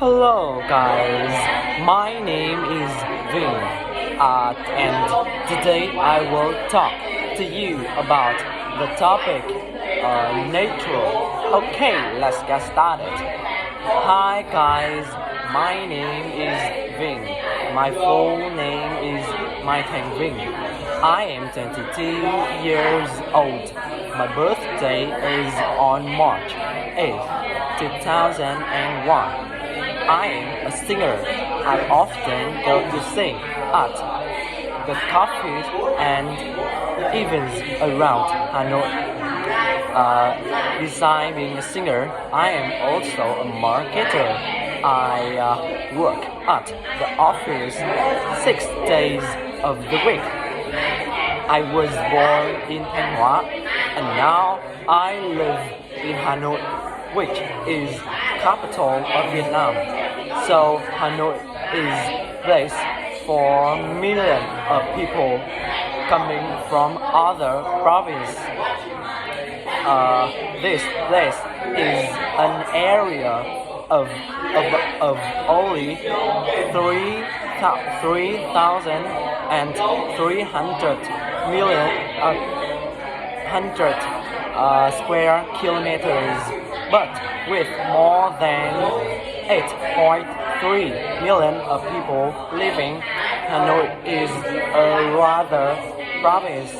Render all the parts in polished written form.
Hello guys, my name is Vinh, and today I will talk to you about the topic nature. Okay, let's get started. Hi guys, my name is Vinh. My full name is Thành Vinh. I am 22 years old. My birthday is on March 8th, 2001. I am a singer. I often go to sing at the cafes and events around Hanoi. Besides being a singer, I am also a marketer. I work at the office 6 days of the week. I was born in Thanh Hóa and now I live in Hanoi, which is capital of Vietnam. So Hanoi is place for millions of people coming from other provinces. This place is an area of only 3,300 million square kilometers, but with more than 8.3 million of people living, Hanoi is a rather province.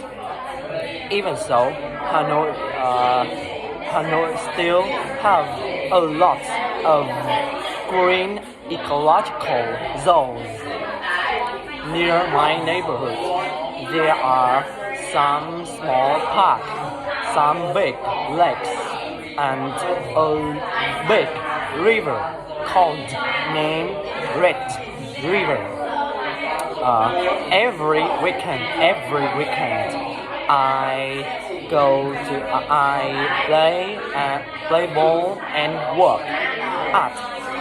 Even so, Hanoi still have a lot of green ecological zones. Near my neighborhood, there are some small parks, some big lakes, and a big river called named Red River. Every weekend, I play ball and work at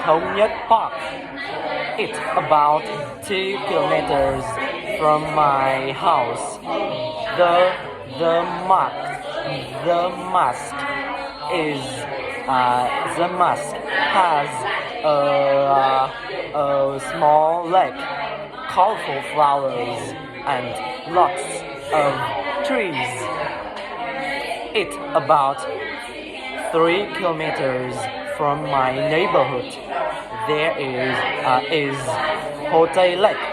Thống Nhất Park. It's about 2 kilometers from my house. The mosque has a small lake, colorful flowers, and lots of trees. It's about 3 kilometers from my neighborhood. There is Hotel Lake.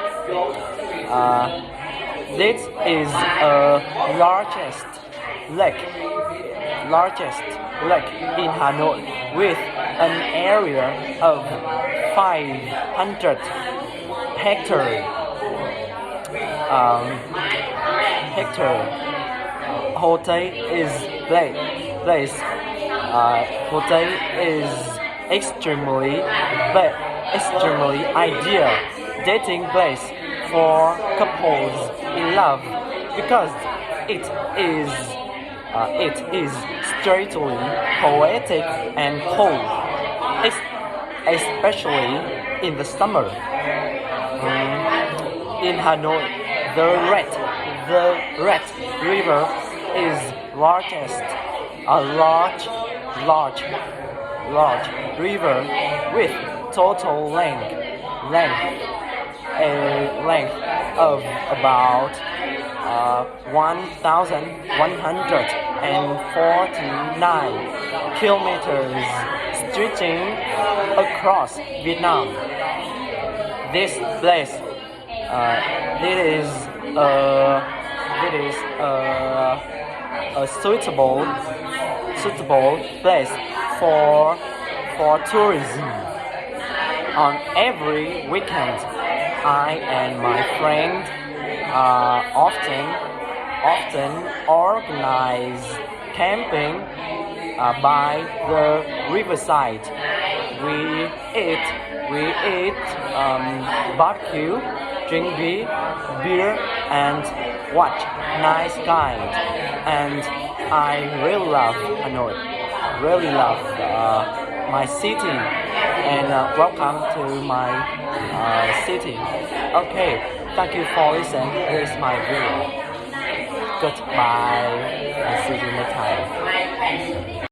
This is the largest lake in Hanoi with an area of 500 hectares. Hotel is extremely ideal dating place for couples in love because it is straightly poetic and cool, especially in the summer. In Hanoi, the Red River is a large river with total length of about 1,149 kilometers stretching across Vietnam. This place a suitable place for tourism. On every weekend, I and my friend often organize camping by the riverside. We eat barbecue, drink beer, and watch night sky. And I really love Hanoi. Really love my city. And welcome to my city. Okay, thank you for listening. Here's my video. Goodbye and see you next time.